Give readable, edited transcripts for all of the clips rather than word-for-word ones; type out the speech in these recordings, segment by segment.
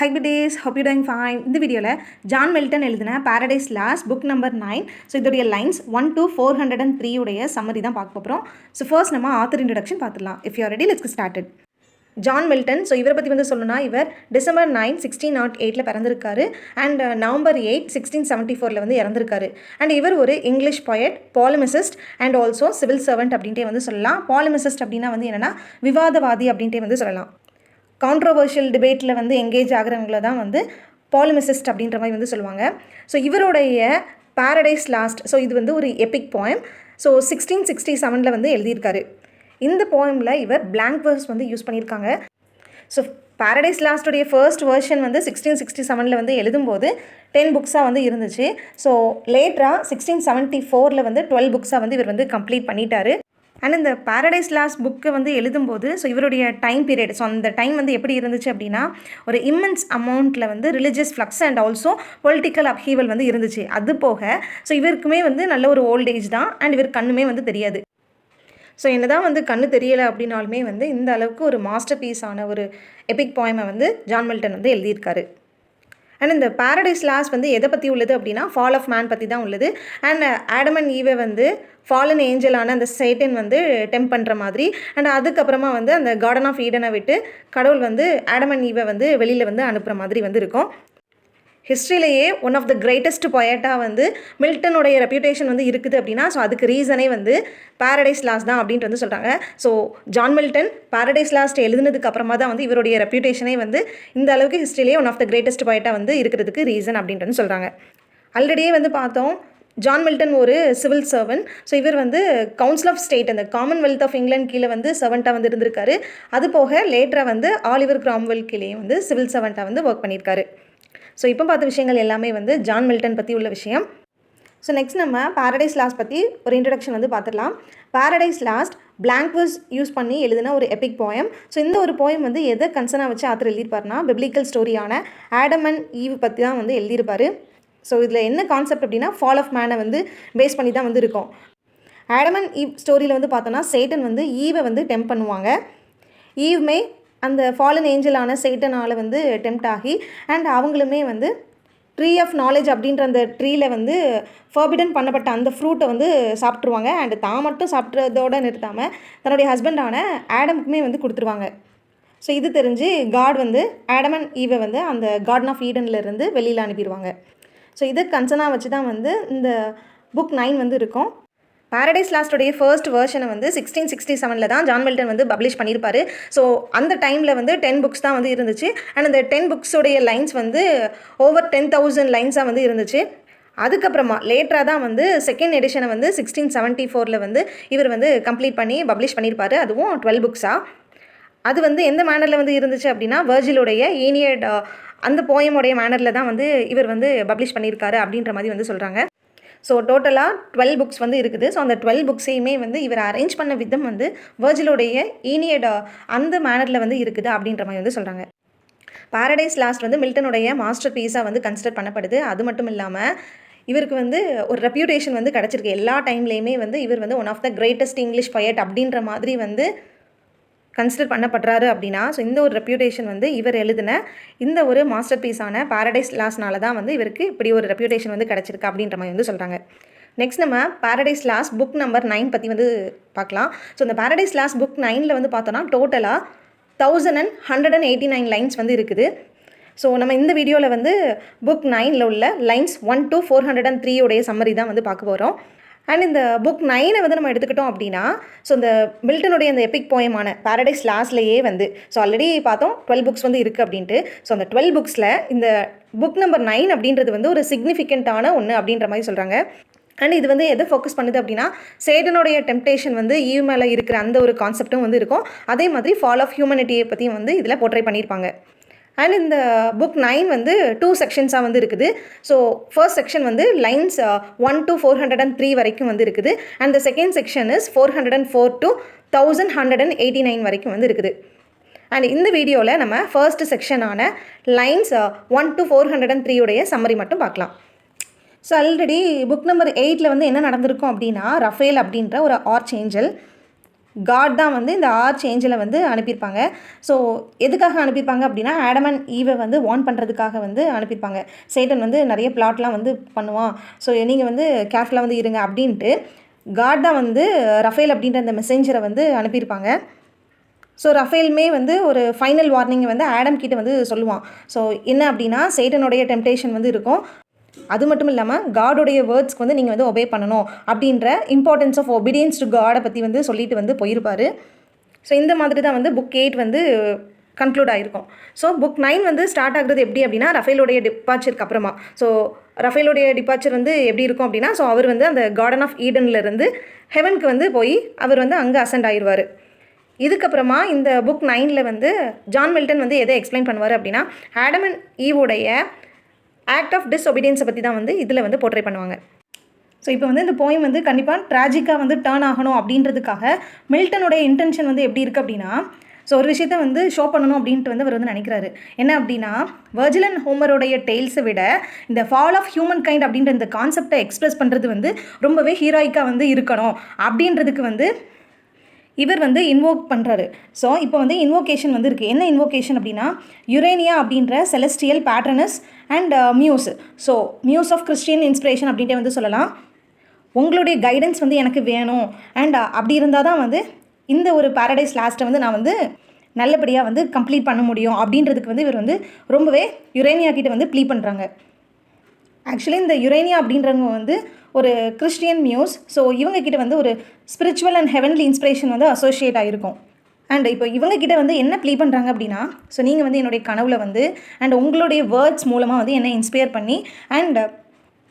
Hi, good days. Hope you're doing fine. In the video, John Milton எழுதின Paradise Lost book number 9. So, இதோடைய lines 1 to 403 உடைய summary தான் பார்க்க போகிறோம். So, first நம்ம author introduction பார்த்துடலாம். If you are ready, let's get started. John Milton. So இவரை பற்றி வந்து சொல்லணும்னா இவர் December 9, 1608 பிறந்திருக்காரு அண்ட் November 8, 1674 வந்து இறந்திருக்காரு. அண்ட் இவர் ஒரு English poet, polemicist and also civil servant அப்படின்ட்டே வந்து சொல்லலாம். polemicist அப்படின்னா வந்து என்னென்னா விவாதவாதி அப்படின்ட்டே வந்து சொல்லலாம். கான்ட்ரோவர்ஷியல் டிபேட்டில் வந்து எங்கேஜ் ஆகிறவங்கள தான் வந்து பாலிமிசிஸ்ட் அப்படின்ற மாதிரி வந்து சொல்லுவாங்க. ஸோ இவருடைய பாரடைஸ் லாஸ்ட், ஸோ இது வந்து ஒரு எபிக் போயம். ஸோ 1667 வந்து எழுதியிருக்காரு. இந்த போயமில் இவர் பிளாங்க் வேர்ஸ் வந்து யூஸ் பண்ணியிருக்காங்க. ஸோ பாரடைஸ் லாஸ்ட்டுடைய ஃபர்ஸ்ட் வெர்ஷன் வந்து 1667 வந்து எழுதும்போது 10 புக்ஸாக வந்து இருந்துச்சு. ஸோ லேட்டராக 1674 வந்து 12 புக்ஸாக வந்து இவர் வந்து கம்ப்ளீட் பண்ணிட்டார். அண்ட் இந்த பாரடைஸ் லாஸ்ட் புக்கு வந்து எழுதும்போது ஸோ இவருடைய டைம் பீரியட், ஸோ அந்த டைம் வந்து எப்படி இருந்துச்சு அப்படின்னா ஒரு இம்மென்ஸ் அமௌண்ட்டில் வந்து religious flux and also political upheaval வந்து இருந்துச்சு. அது போக ஸோ இவருக்குமே வந்து நல்ல ஒரு ஓல்ட் ஏஜ் தான் அண்ட் இவர் கண்ணுமே வந்து தெரியாது. ஸோ என்ன தான் வந்து கண்ணு தெரியலை அப்படின்னாலுமே வந்து இந்த அளவுக்கு ஒரு மாஸ்டர் பீஸான ஒரு எபிக் போயமை வந்து ஜான் மில்டன் வந்து எழுதியிருக்காரு. அண்ட் இந்த பாரடைஸ் லாஸ்ட் வந்து எதை பற்றி உள்ளது அப்படின்னா ஃபால் ஆஃப் மேன் பற்றி தான் உள்ளது. அண்ட் ஆடம் அண்ட் ஈவை வந்து ஃபாலன் ஏஞ்சலான அந்த சேட்டன் வந்து டெம்ப் பண்ணுற மாதிரி அண்ட் அதுக்கப்புறமா வந்து அந்த கார்டன் ஆஃப் ஈடனை விட்டு கடவுள் வந்து ஆடம் அண்ட் ஈவை வந்து வெளியில் வந்து அனுப்புகிற மாதிரி வந்து இருக்கும். ஹிஸ்ட்ரியிலேயே ஒன் ஆஃப் த கிரேட்டஸ்ட் பொயட்டாக வந்து மில்டனுடைய ரெப்யூட்டேஷன் வந்து இருக்குது அப்படின்னா ஸோ அதுக்கு ரீசனே வந்து பாரடைஸ் லாஸ்ட் தான் அப்படின்ட்டு வந்து சொல்கிறாங்க. So John Milton Paradise Lost எழுதுனதுக்கு அப்புறமா தான் வந்து இவருடைய ரெப்யூட்டேஷனே வந்து இந்த அளவுக்கு ஹிஸ்ட்ரியிலேயே ஒன் ஆஃப் த கிரேட்டஸ்ட் பொயட்டாக வந்து இருக்கிறதுக்கு ரீசன் அப்படின்ட்டு வந்து சொல்கிறாங்க. ஆல்ரெடியே வந்து பார்த்தோம் ஜான் மில்டன் ஒரு சிவில் சர்வன்ட். ஸோ இவர் வந்து கவுன்சில் ஆஃப் ஸ்டேட் அந்த காமன்வெல்த் ஆஃப் இங்கிலாந்து கீழே வந்து சர்வெண்ட்டாக வந்து இருந்திருக்காரு. அது போக லேட்டராக வந்து ஆலிவர் கிராம்வெல் கீழே வந்து சிவில் சர்வெண்ட்டாக வந்து ஒர்க் பண்ணியிருக்காரு. ஸோ இப்போ பார்த்த விஷயங்கள் எல்லாமே வந்து ஜான் மில்டன் பற்றி உள்ள விஷயம். ஸோ நெக்ஸ்ட் நம்ம பாரடைஸ் லாஸ்ட் பற்றி ஒரு இன்ட்ரடக்ஷன் வந்து பார்த்துடலாம். Paradise lost blank verse use பண்ணி எழுதின ஒரு எபிக் போயம். ஸோ இந்த ஒரு போயம் வந்து எதை கன்சர்னாக வச்சு ஆத்தர் எழுதியிருப்பார்னா பிப்ளிக்கல் ஸ்டோரியான ஆடம் அண்ட் ஈவ் பற்றி தான் வந்து எழுதியிருப்பார். ஸோ இதில் என்ன கான்செப்ட் அப்படின்னா ஃபால் ஆஃப் மேனை வந்து பேஸ் பண்ணி தான் வந்து இருக்கும். ஆடம் அண்ட் ஈவ் ஸ்டோரியில் வந்து பார்த்தோன்னா சேட்டன் வந்து ஈவை வந்து டெம்ப் பண்ணுவாங்க. ஈவ்மே அந்த ஃபாலன் ஏஞ்சலான சேட்டனால் வந்து டெம்ப்ட் ஆகி அண்ட் அவங்களுமே வந்து ட்ரீ ஆஃப் நாலேஜ் அப்படின்ற அந்த ட்ரீயில் வந்து ஃபர்பிடன் பண்ணப்பட்ட அந்த ஃப்ரூட்டை வந்து சாப்பிட்ருவாங்க. அண்ட் தான் மட்டும் சாப்பிட்றதோடு நிறுத்தாமல் தன்னுடைய ஹஸ்பண்டான ஆடமுக்குமே வந்து கொடுத்துருவாங்க. ஸோ இது தெரிஞ்சு காட் வந்து ஆடம் அண்ட் ஈவை வந்து அந்த கார்டன் ஆஃப் ஈடன்லேருந்து வெளியில் அனுப்பிடுவாங்க. ஸோ இதை கன்சர்னாக வச்சு தான் வந்து இந்த புக் 9 வந்து இருக்கும். பாரடைஸ் லாஸ்ட்டுடைய ஃபர்ஸ்ட் வெர்ஷனை வந்து 1667 தான் ஜான் மில்டன் வந்து பப்ளிஷ் பண்ணியிருப்பார். ஸோ அந்த டைமில் வந்து 10 புக்ஸ் தான் வந்து இருந்துச்சு. அண்ட் அந்த 10 புக்ஸோடைய லைன்ஸ் வந்து ஓவர் 10,000 லைன்ஸாக வந்து இருந்துச்சு. அதுக்கப்புறமா லேட்டராக தான் வந்து செகண்ட் எடிஷனை வந்து 1674 வந்து இவர் வந்து கம்ப்ளீட் பண்ணி பப்ளிஷ் பண்ணியிருப்பார். அதுவும் 12 புக்ஸாக. அது வந்து எந்த மேனரில் வந்து இருந்துச்சு அப்படின்னா வெர்ஜிலுடைய ஈனியட் அந்த போயமுடைய மேனரில் தான் வந்து இவர் வந்து பப்ளிஷ் பண்ணியிருக்காரு அப்படின்ற மாதிரி வந்து சொல்கிறாங்க. ஸோ டோட்டலாக 12 புக்ஸ் வந்து இருக்குது. ஸோ அந்த 12 புக்ஸையுமே வந்து இவர் அரேஞ்ச் பண்ண விதம் வந்து வெர்ஜிலுடைய ஈனியட் அந்த மேனரில் வந்து இருக்குது அப்படின்ற மாதிரி வந்து சொல்கிறாங்க. பாரடைஸ் லாஸ்ட் வந்து மில்டனுடைய மாஸ்டர் பீஸாக வந்து கன்சிடர் பண்ணப்படுது. அது மட்டும் இல்லாமல் இவருக்கு வந்து ஒரு ரெப்யூட்டேஷன் வந்து கிடச்சிருக்கு. எல்லா டைம்லேயுமே வந்து இவர் வந்து one of the greatest English poet அப்படின்ற மாதிரி வந்து கன்சிடர் பண்ணப்படுறாரு அப்படின்னா ஸோ இந்த ஒரு ரெப்யூட்டேஷன் வந்து இவர் எழுதின இந்த ஒரு மாஸ்டர் பீஸான பாரடைஸ் லாஸ்ட்னால தான் வந்து இவருக்கு இப்படி ஒரு ரெப்யூட்டேஷன் வந்து கிடச்சிருக்கு அப்படின்ற மாதிரி வந்து சொல்கிறாங்க. நெக்ஸ்ட் நம்ம பாரடைஸ் லாஸ்ட் புக் நம்பர் 9 பற்றி வந்து பார்க்கலாம். ஸோ இந்த பாரடைஸ் லாஸ்ட் புக் 9 வந்து பார்த்தோன்னா டோட்டலாக 1189 லைன்ஸ் வந்து இருக்குது. ஸோ நம்ம இந்த வீடியோவில் வந்து புக் 9 உள்ள லைன்ஸ் 1 to 403 உடைய சம்மரி தான் வந்து பார்க்க போகிறோம். அண்ட் இந்த புக் 9 வந்து நம்ம எடுத்துக்கிட்டோம் அப்படின்னா ஸோ இந்த மில்டனுடைய அந்த எபிக் போயமான பாரடைஸ் லாஸ்ட்லேயே வந்து ஸோ ஆல்ரெடி பார்த்தோம் 12 புக்ஸ் வந்து இருக்குது அப்படின்ட்டு. ஸோ அந்த 12 புக்ஸில் இந்த புக் நம்பர் 9 அப்படின்றது வந்து ஒரு சிக்னிஃபிகண்ட்டான ஒன்று அப்படின்ற மாதிரி சொல்கிறாங்க. அண்ட் இது வந்து எதை ஃபோக்கஸ் பண்ணுது அப்படின்னா சேட்டனுடைய டெம்ப்டேஷன் வந்து ஈவ் மேலே இருக்கிற அந்த ஒரு கான்செப்டும் வந்து இருக்கும். அதே மாதிரி ஃபால் ஆஃப் ஹியூமனிட்டியை பற்றியும் வந்து இதில் போர்ட்ரே பண்ணியிருப்பாங்க. அண்ட் இந்த புக் 9 வந்து 2 செக்ஷன்ஸாக வந்து இருக்குது. ஸோ ஃபர்ஸ்ட் செக்ஷன் வந்து லைன்ஸ் 1 to 403 வரைக்கும் வந்து இருக்குது. And the second section is 404 to 1189 வரைக்கும் வந்து இருக்குது. அண்ட் இந்த வீடியோவில் நம்ம ஃபர்ஸ்ட் செக்ஷனான லைன்ஸ் 1 to 403 உடைய சம்மரி மட்டும் பார்க்கலாம். ஸோ ஆல்ரெடி புக் நம்பர் 8 வந்து என்ன நடந்திருக்கும் அப்படின்னா ரஃபேல் அப்படின்ற ஒரு ஆர்ச் ஏஞ்சல் காட் தான் வந்து இந்த ஆர்ச் ஏஞ்சலை வந்து அனுப்பியிருப்பாங்க. ஸோ எதுக்காக அனுப்பியிருப்பாங்க அப்படின்னா ஆடம் அண்ட் ஈவை வந்து வார்ன் பண்ணுறதுக்காக வந்து அனுப்பியிருப்பாங்க. சேட்டன் வந்து நிறைய பிளாட்லாம் வந்து பண்ணுவான், ஸோ நீங்கள் வந்து கேர்ஃபுல்லாக வந்து இருங்க அப்படின்ட்டு காட் தான் வந்து ரஃபேல் அப்படின்ற அந்த மெசேஞ்சரை வந்து அனுப்பியிருப்பாங்க. ஸோ ரஃபேலுமே வந்து ஒரு ஃபைனல் வார்னிங்கை வந்து ஆடம் கிட்ட வந்து சொல்லுவான். ஸோ என்ன அப்படின்னா சேட்டனுடைய டெம்டேஷன் வந்து இருக்கும், அது மட்டும் இல்லாமல் காடோடைய வேர்ட்ஸ்க்கு வந்து நீங்கள் வந்து ஒபே பண்ணணும் அப்படின்ற இம்பார்ட்டன்ஸ் ஆஃப் ஒபீடியன்ஸ் டு காடை பற்றி வந்து சொல்லிட்டு வந்து போயிருப்பார். ஸோ இந்த மாதிரி தான் வந்து புக் 8 வந்து கன்க்ளூட் ஆகிருக்கும். ஸோ புக் 9 வந்து ஸ்டார்ட் ஆகுறது எப்படி அப்படின்னா ரஃபேலுடைய டிபார்ச்சருக்கு அப்புறமா. ஸோ ரஃபேலுடைய டிபார்ச்சர் வந்து எப்படி இருக்கும் அப்படின்னா, ஸோ அவர் வந்து அந்த கார்டன் ஆஃப் ஈடன்லேருந்து ஹெவனுக்கு வந்து போய் அவர் வந்து அங்கே அசெண்ட் ஆயிடுவார். இதுக்கப்புறமா இந்த புக் 9 வந்து ஜான் மில்டன் வந்து எதை எக்ஸ்பிளைன் பண்ணுவார் அப்படின்னா ஆடம் அண்ட் ஈவுடைய ஆக்ட் ஆஃப் டிஸ்ஒபீடியன்ஸை பற்றி தான் வந்து இதில் வந்து போர்ட்ரே பண்ணுவாங்க. ஸோ இப்போ வந்து இந்த போயம் வந்து கண்டிப்பாக ட்ராஜிக்காக வந்து டேர்ன் ஆகணும் அப்படின்றதுக்காக மில்டனுடைய இன்டென்ஷன் வந்து எப்படி இருக்குது அப்படின்னா, ஸோ ஒரு விஷயத்தை வந்து ஷோ பண்ணணும் அப்படின்ட்டு வந்து அவர் வந்து நினைக்கிறாரு. என்ன அப்படின்னா வெர்ஜில் அண்ட் ஹோமருடைய டெய்ல்ஸை விட இந்த ஃபால் ஆஃப் ஹியூமன் கைண்ட் அப்படின்ற இந்த கான்செப்டை எக்ஸ்பிரஸ் பண்ணுறது வந்து ரொம்பவே ஹீரோயிக்காக வந்து இருக்கணும் அப்படின்றதுக்கு வந்து இவர் வந்து இன்வோக் பண்ணுறாரு. ஸோ இப்போ வந்து இன்வோகேஷன் வந்து இருக்குது. என்ன இன்வோகேஷன் அப்படின்னா யுரேனியா அப்படின்ற celestial patroness and muse. So muse of Christian inspiration அப்படின்ட்டு வந்து சொல்லலாம். உங்களுடைய கைடன்ஸ் வந்து எனக்கு வேணும் அண்ட் அப்படி இருந்தால் தான் வந்து இந்த ஒரு பாரடைஸ் லாஸ்ட்டை வந்து நான் வந்து நல்லபடியாக வந்து கம்ப்ளீட் பண்ண முடியும் அப்படின்றதுக்கு வந்து இவர் வந்து ரொம்பவே யுரேனியா கிட்ட வந்து ப்ளீ பண்ணுறாங்க. ஆக்சுவலி இந்த யுரேனியா அப்படின்றவங்க வந்து ஒரு கிறிஸ்டியன் மியூஸ். ஸோ இவங்கக்கிட்ட வந்து ஒரு ஸ்பிரிச்சுவல் அண்ட் ஹெவன்லி இன்ஸ்பிரேஷன் வந்து அசோசியேட் ஆகிருக்கும். அண்ட் இப்போ இவங்கக்கிட்ட வந்து என்ன ப்ளீ பண்ணுறாங்க அப்படின்னா, ஸோ நீங்கள் வந்து என்னுடைய கனவுல வந்து அண்ட் உங்களுடைய வேர்ட்ஸ் மூலமாக வந்து என்னை இன்ஸ்பயர் பண்ணி அண்ட்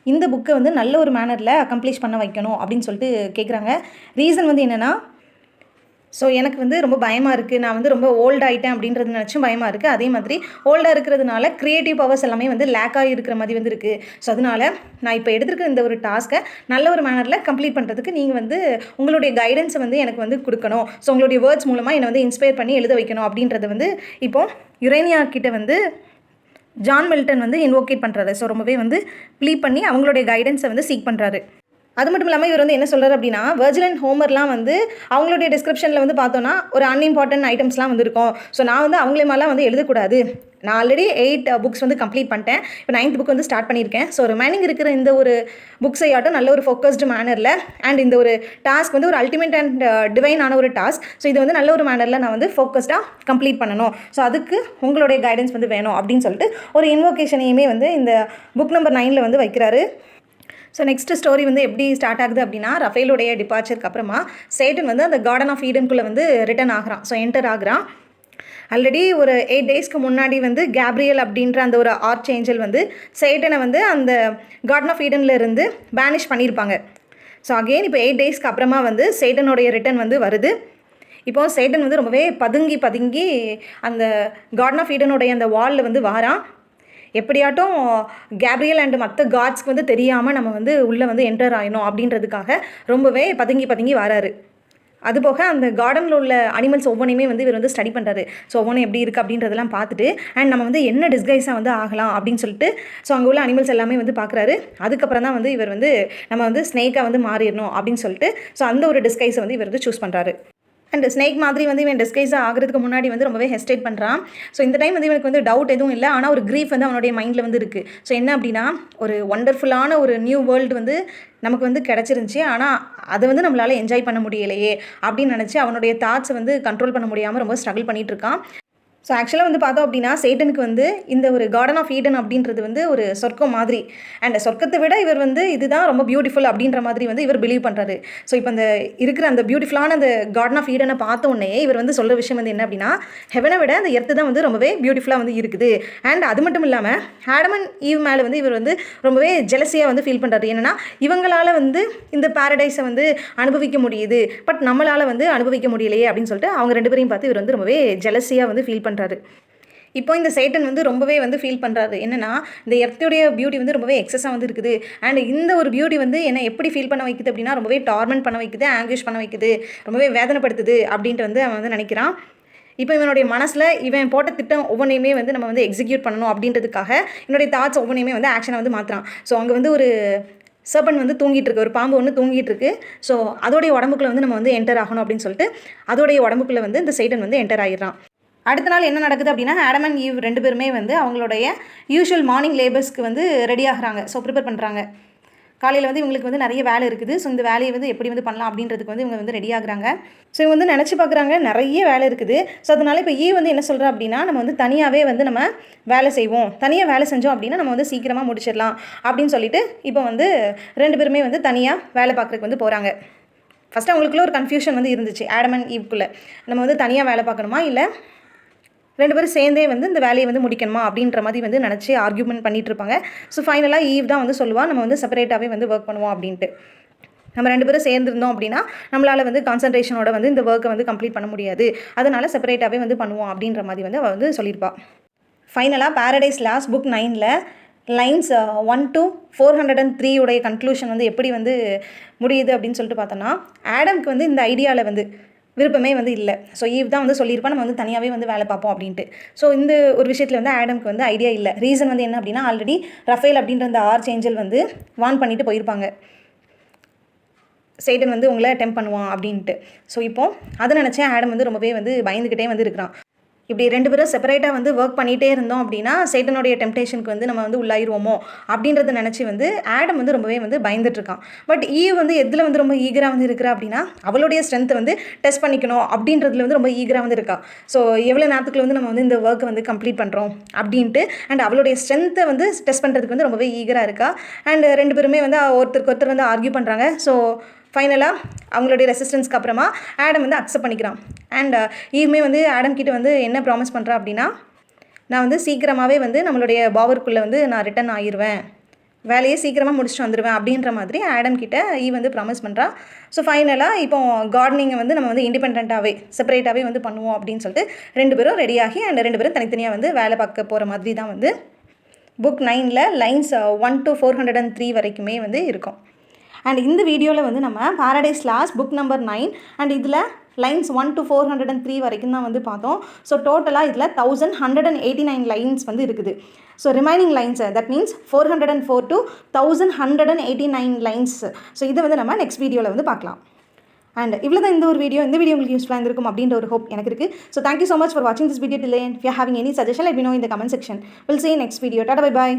இந்த புக்கை வந்து நல்ல ஒரு மேனரில் அக்கம்ப்ளிஷ் பண்ண வைக்கணும் அப்படின்னு சொல்லிட்டு கேட்குறாங்க. ரீசன் வந்து என்னென்னா, ஸோ எனக்கு வந்து ரொம்ப பயமாக இருக்குது, நான் வந்து ரொம்ப ஓல்ட் ஆகிட்டேன் அப்படின்றது நினச்சும் பயமாக இருக்குது. அதே மாதிரி ஓல்டாக இருக்கிறதுனால க்ரியேட்டிவ் பவர்ஸ் எல்லாமே வந்து லேக்காக இருக்கிற மாதிரி வந்து இருக்குது. ஸோ அதனால் நான் இப்போ எடுத்துருக்க இந்த ஒரு டாஸ்க்கை நல்ல ஒரு மேனரில் கம்ப்ளீட் பண்ணுறதுக்கு நீங்கள் வந்து உங்களுடைய கைடன்ஸை வந்து எனக்கு வந்து கொடுக்கணும். ஸோ உங்களுடைய வேர்ட்ஸ் மூலமாக என்னை வந்து இன்ஸ்பயர் பண்ணி எழுத வைக்கணும் அப்படின்றத வந்து இப்போது யுரேனியா கிட்ட வந்து ஜான் மில்டன் வந்து இன்வோகேட் பண்ணுறாரு. ஸோ ரொம்பவே வந்து ப்ளீ பண்ணி அவங்களுடைய கைடன்ஸை வந்து சீக் பண்ணுறாரு. அது மட்டும் இல்லாமல் இவர் வந்து என்ன சொல்கிறார் அப்படின்னா, வெர்ஜில் அண்ட் ஹோமர்லாம் வந்து அவங்களுடைய டிஸ்கிரிப்ஷனில் வந்து பார்த்தோன்னா ஒரு அன்இம்பார்ட்டன்ட் ஐட்டம்ஸ்லாம் வந்து இருக்கும். ஸோ நான் வந்து அவங்களே மாதிரிலாம் வந்து எழுதக்கூடாது. நான் ஆல்ரெடி 8 புக்ஸ் வந்து கம்ப்ளீட் பண்ணிட்டேன். இப்போ 9th புக் வந்து ஸ்டார்ட் பண்ணியிருக்கேன். ஸோ ரிமைனிங் இருக்கிற இந்த ஒரு புக்ஸை ஆட்டும் நல்ல ஒரு ஃபோக்கஸ்டு மேனரில் அண்ட் இந்த ஒரு டாஸ்க் வந்து ஒரு அல்டிமேட் அண்ட் டிவைனான ஒரு டாஸ்க். ஸோ இது வந்து நல்ல ஒரு மேனரில் நான் வந்து ஃபோக்கஸ்டாக கம்ப்ளீட் பண்ணணும். ஸோ அதுக்கு உங்களுடைய கைடன்ஸ் வந்து வேணும் அப்படின்னு சொல்லிட்டு ஒரு இன்வோகேஷனையுமே வந்து இந்த புக் நம்பர் 9 வந்து வைக்கிறாரு. ஸோ நெக்ஸ்ட் ஸ்டோரி வந்து எப்படி ஸ்டார்ட் ஆகுது அப்படின்னா, ரஃபேலுடைய டிபார்ச்சருக்கு அப்புறமா சேட்டன் வந்து அந்த கார்டன் ஆஃப் ஈடனுக்குள்ளே வந்து ரிட்டர்ன் ஆகிறான். ஸோ என்டர் ஆகிறான். ஆல்ரெடி ஒரு 8 டேஸ்க்கு முன்னாடி வந்து கேப்ரியல் அப்படின்ற அந்த ஒரு ஆர்ச் ஏஞ்சல் வந்து சேட்டனை வந்து அந்த கார்டன் ஆஃப் ஈடனில் இருந்து பேனிஷ் பண்ணியிருப்பாங்க. ஸோ அகெயின் இப்போ 8 டேஸ்க்கு அப்புறமா வந்து சேட்டனுடைய ரிட்டர்ன் வந்து வருது. இப்போ சேட்டன் வந்து ரொம்பவே பதுங்கி அந்த கார்டன் ஆஃப் ஈடனுடைய அந்த வாலில் வந்து வாரான். எப்படியாட்டும் கேப்ரியல் அண்டு மற்ற காட்ஸ்க்கு வந்து தெரியாமல் நம்ம வந்து உள்ளே வந்து என்டர் ஆகணும் அப்படின்றதுக்காக ரொம்பவே பதுங்கி வராரு. அதுபோக அந்த கார்டனில் உள்ள அனிமல்ஸ் ஒவ்வொன்றையுமே வந்து இவர் வந்து ஸ்டடி பண்ணுறாரு. ஸோ ஒவ்வொன்றும் எப்படி இருக்குது அப்படின்றதெல்லாம் பார்த்துட்டு அண்ட் நம்ம வந்து என்ன டிஸ்கைஸாக வந்து ஆகலாம் அப்படின்னு சொல்லிட்டு ஸோ அங்கே உள்ள அனிமல்ஸ் எல்லாமே வந்து பார்க்குறாரு. அதுக்கப்புறம் தான் வந்து இவர் வந்து நம்ம வந்து ஸ்னேக்காக வந்து மாறிடணும் அப்படின்னு சொல்லிட்டு ஸோ அந்த ஒரு டிஸ்கைஸை வந்து இவர் வந்து சூஸ் பண்ணுறாரு. அண்ட் ஸ்னேக் மாதிரி வந்து இவன் டிஸ்கைஸாக ஆகிறதுக்கு முன்னாடி வந்து ரொம்பவே ஹெஸ்டேட் பண்ணுறான். ஸோ இந்த டைம் வந்து இவனுக்கு வந்து டவுட் எதுவும் இல்லை, ஆனால் ஒரு க்ரீஃப் வந்து அவனுடைய மைண்டில் வந்து இருக்குது. ஸோ என்ன அப்படின்னா, ஒரு ஒண்டர்ஃபுல்லான ஒரு நியூ வேர்ல்டு வந்து நமக்கு வந்து கிடச்சிருந்துச்சி, ஆனால் அதை வந்து நம்மளால் என்ஜாய் பண்ண முடியலையே அப்படின்னு நினச்சி அவனுடைய தாட்ஸை வந்து கண்ட்ரோல் பண்ண முடியாமல் ரொம்ப ஸ்ட்ரகிள் பண்ணிகிட்டு இருக்கான். ஸோ ஆக்சுவலாக வந்து பார்த்தோம் அப்படின்னா சேட்டனுக்கு வந்து இந்த ஒரு கார்டன் ஆஃப் ஈடன் அப்படின்றது வந்து ஒரு சொர்க்கம் மாதிரி. அண்ட் சொர்க்கத்தை விட இவர் வந்து இதுதான் ரொம்ப பியூட்டிஃபுல் அப்படின்ற மாதிரி வந்து இவர் பிலீவ் பண்ணுறாரு. ஸோ இப்போ அந்த இருக்கிற அந்த பியூட்டிஃபுல்லான அந்த கார்டன் ஆஃப் ஈடனை பார்த்த உடனே இவர் வந்து சொல்கிற விஷயம் வந்து என்ன அப்படின்னா, ஹெவனை விட அந்த எர்த்து தான் வந்து ரொம்பவே பியூட்டிஃபுல்லாக வந்து இருக்குது. அண்ட் அது மட்டும் இல்லாமல் ஆடம் அண்ட் ஈவ் மேலே வந்து இவர் வந்து ரொம்பவே ஜெலஸியாக வந்து ஃபீல் பண்ணுறாரு. என்னென்னா இவங்களால் வந்து இந்த பாரடைஸை வந்து அனுபவிக்க முடியுது, பட் நம்மளால் வந்து அனுபவிக்க முடியலையே அப்படின்னு சொல்லிட்டு அவங்க 2 பேரையும் பார்த்து இவர் வந்து ரொம்பவே ஜெலஸியாக வந்து ஃபீல் பண்ணுறாரு. இப்போ இந்த சேட்டன் வந்து ரொம்பவே வந்து ஃபீல் பண்ணுறாரு. என்னென்னா இந்த எர்த்துடைய பியூட்டி வந்து ரொம்பவே எக்ஸஸாக வந்து இருக்குது. அண்ட் இந்த ஒரு பியூட்டி வந்து என்னை எப்படி ஃபீல் பண்ண வைக்குது அப்படின்னா, ரொம்பவே டார்மெண்ட் பண்ண வைக்குது, ஆங்கிஷ் பண்ண வைக்குது, ரொம்பவே வேதனைப்படுத்துது அப்படின்ட்டு வந்து அவன் வந்து நினைக்கிறான். இப்போ இவனுடைய மனசில் இவன் போட்ட திட்டம் ஒவ்வொன்றையுமே வந்து நம்ம வந்து எக்ஸிக்யூட் பண்ணணும் அப்படின்றதுக்காக என்னுடைய தாட்ஸ் ஒவ்வொன்றையுமே வந்து ஆக்ஷனை வந்து மாற்றுறான். ஸோ அங்கே வந்து ஒரு சர்பன் வந்து தூங்கிட்டு இருக்கு, ஒரு பாம்பு ஒன்று தூங்கிட்டு இருக்கு. ஸோ அதோடைய உடம்புக்குள்ள வந்து நம்ம வந்து என்டர் ஆகணும் அப்படின்னு சொல்லிட்டு அதோடைய உடம்புக்குள்ள வந்து இந்த சைட்டன் வந்து என்டர் ஆகிடுறான். அடுத்த நாள் என்ன நடக்குது அப்படின்னா, ஆடம் அண்ட் ஈவ் 2 பேருமே வந்து அவங்களுடைய யூஷுவல் மார்னிங் லேபர்ஸ்க்கு வந்து ரெடி ஆகுறாங்க. ஸோ ப்ரிப்பேர் பண்ணுறாங்க. காலையில் வந்து இவங்களுக்கு வந்து நிறைய வேலை இருக்குது. ஸோ இந்த வேலையை வந்து எப்படி வந்து பண்ணலாம் அப்படின்றதுக்கு வந்து இவங்க வந்து ரெடி ஆகுறாங்க. ஸோ இவங்க வந்து நினச்சி பார்க்குறாங்க நிறைய வேலை இருக்குது. ஸோ அதனால இப்போ ஈவ் வந்து என்ன சொல்கிறா அப்படின்னா, நம்ம வந்து தனியாகவே வந்து நம்ம வேலை செய்வோம், தனியாக வேலை செஞ்சோம் அப்படின்னா நம்ம வந்து சீக்கிரமாக முடிச்சிடலாம் அப்படின்னு சொல்லிட்டு இப்போ வந்து 2 பேருமே வந்து தனியாக வேலை பார்க்குறதுக்கு வந்து போகிறாங்க. ஃபஸ்ட்டு அவங்களுக்குள்ள ஒரு கன்ஃபியூஷன் வந்து இருந்துச்சு ஆடம் அண்ட் ஈவ்க்குள்ளே. நம்ம வந்து தனியாக வேலை பார்க்கணுமா, இல்லை 2 பேரும் சேர்ந்தே வந்து இந்த வேலையை வந்து முடிக்கணுமா அப்படின்ற மாதிரி வந்து நினச்சி ஆர்கியூமெண்ட் பண்ணிகிட்டு இருப்பாங்க. ஸோ ஃபைனலாக ஈவ் தான் வந்து சொல்லுவாள், நம்ம வந்து செப்பரேட்டாகவே வந்து ஒர்க் பண்ணுவோம் அப்படின்ட்டு. நம்ம 2 பேரும் சேர்ந்துருந்தோம் அப்படின்னா நம்மளால் வந்து கான்சன்ட்ரேஷனோட வந்து இந்த ஒர்க்கை வந்து கம்ப்ளீட் பண்ண முடியாது, அதனால் செப்பரேட்டாகவே வந்து பண்ணுவோம் அப்படின்ற மாதிரி வந்து அவள் வந்து சொல்லியிருப்பாள். ஃபைனலாக பாரடைஸ் லாஸ்ட் புக் 9ல் லைன்ஸ் 1 to 403 உடைய கன்க்ளூஷன் வந்து எப்படி வந்து முடியுது அப்படின்னு சொல்லிட்டு பார்த்தோன்னா, ஆடம்க்கு வந்து இந்த ஐடியாவில் வந்து விருப்பமே வந்து இல்லை. ஸோ ஈவ் தான் வந்து சொல்லியிருப்பா நம்ம வந்து தனியாகவே வந்து வேலை பார்ப்போம் அப்படின்ட்டு. ஸோ இந்த ஒரு விஷயத்தில் வந்து ஆடம்க்கு வந்து ஐடியா இல்லை. ரீசன் வந்து என்ன அப்படின்னா, ஆல்ரெடி ரஃபேல் அப்படின்ற அந்த ஆர்ச்ஏஞ்சல் வந்து வார்ன் பண்ணிட்டு போயிருப்பாங்க, சேட்டன் வந்து உங்களை டெம்ப் பண்ணுவான் அப்படின்ட்டு. ஸோ இப்போது அதை நினச்சேன் ஆடம் வந்து ரொம்பவே வந்து பயந்துக்கிட்டே வந்து இருக்கிறான். இப்படி 2 பேரும் செப்பரேட்டாக வந்து ஒர்க் பண்ணிகிட்டே இருந்தோம் அப்படின்னா சேட்டனுடைய டெம்ப்டேஷனுக்கு வந்து நம்ம வந்து உள்ளாயிருவோமோ அப்படின்றத நினச்சி வந்து ஆடம் வந்து ரொம்பவே வந்து பயந்துட்டுருக்கான். பட் ஈவ் வந்து எதில் வந்து ரொம்ப ஈகராக வந்து இருக்கிறா அப்படின்னா, அவளுடைய ஸ்ட்ரென்த்தை வந்து டெஸ்ட் பண்ணிக்கணும் அப்படின்றதுல வந்து ரொம்ப ஈகராக வந்து இருக்கா. ஸோ எவ்வளோ நேரத்துக்குள்ள வந்து நம்ம வந்து இந்த ஒர்க்கை வந்து கம்ப்ளீட் பண்ணுறோம் அப்படின்ட்டு அண்ட் அவளுடைய ஸ்ட்ரென்த்தை வந்து டெஸ்ட் பண்ணுறதுக்கு வந்து ரொம்பவே ஈகராக இருக்கா. அண்ட் 2 பேருமே வந்து ஒருத்தருக்கு ஒருத்தர் வந்து ஆர்கியூ பண்ணுறாங்க. ஸோ ஃபைனலாக அவங்களுடைய ரெசிஸ்டன்ஸ்க்கு அப்புறமா ஆடம் வந்து அக்செப்ட் பண்ணிக்கிறான். அண்ட் ஈவுமே வந்து ஆடம் கிட்ட வந்து என்ன ப்ராமிஸ் பண்ணுறா அப்படின்னா, நான் வந்து சீக்கிரமாகவே வந்து நம்மளுடைய பாவருக்குள்ளே வந்து நான் ரிட்டன் ஆகிடுவேன், வேலையை சீக்கிரமாக முடிச்சுட்டு வந்துடுவேன் அப்படின்ற மாதிரி ஆடம் கிட்ட ஈவ் வந்து ப்ராமிஸ் பண்ணுறா. ஸோ ஃபைனலாக இப்போ கார்டனிங்கை வந்து நம்ம வந்து இண்டிபெண்ட்டாகவே செப்பரேட்டாகவே வந்து பண்ணுவோம் அப்படின்னு சொல்லிட்டு 2 பேரும் ரெடியாகி அண்ட் 2 பேரும் தனித்தனியாக வந்து வேலை பார்க்க போகிற மாதிரி தான் வந்து புக் 9ல் லைன்ஸ் 1 to 403 வரைக்குமே வந்து இருக்கும். அண்ட் இந்த வீடியோவில் வந்து நம்ம paradise Lost book number 9 and இதில் லைன்ஸ் 1 to 403 வரைக்கும் தான் வந்து பார்த்தோம். ஸோ டோட்டலாக இதில் 1189 லைன்ஸ் வந்து இருக்குது. So remaining lines that means 404 to 1189 lines. So இதை வந்து நம்ம நெக்ஸ்ட் வீடியோவில் வந்து பார்க்கலாம். அண்ட் இவ்வளோ தான் இந்த வீடியோ உங்களுக்கு யூஸ்ஃபுல்லாக இருந்திருக்கும் அப்படின்ற ஒரு ஹோப் எனக்கு இருக்குது. So thank you so much for வாட்சிங் this video till end. If you having any suggestion let me know in the comment section. Will see you next video. Tata, bye bye.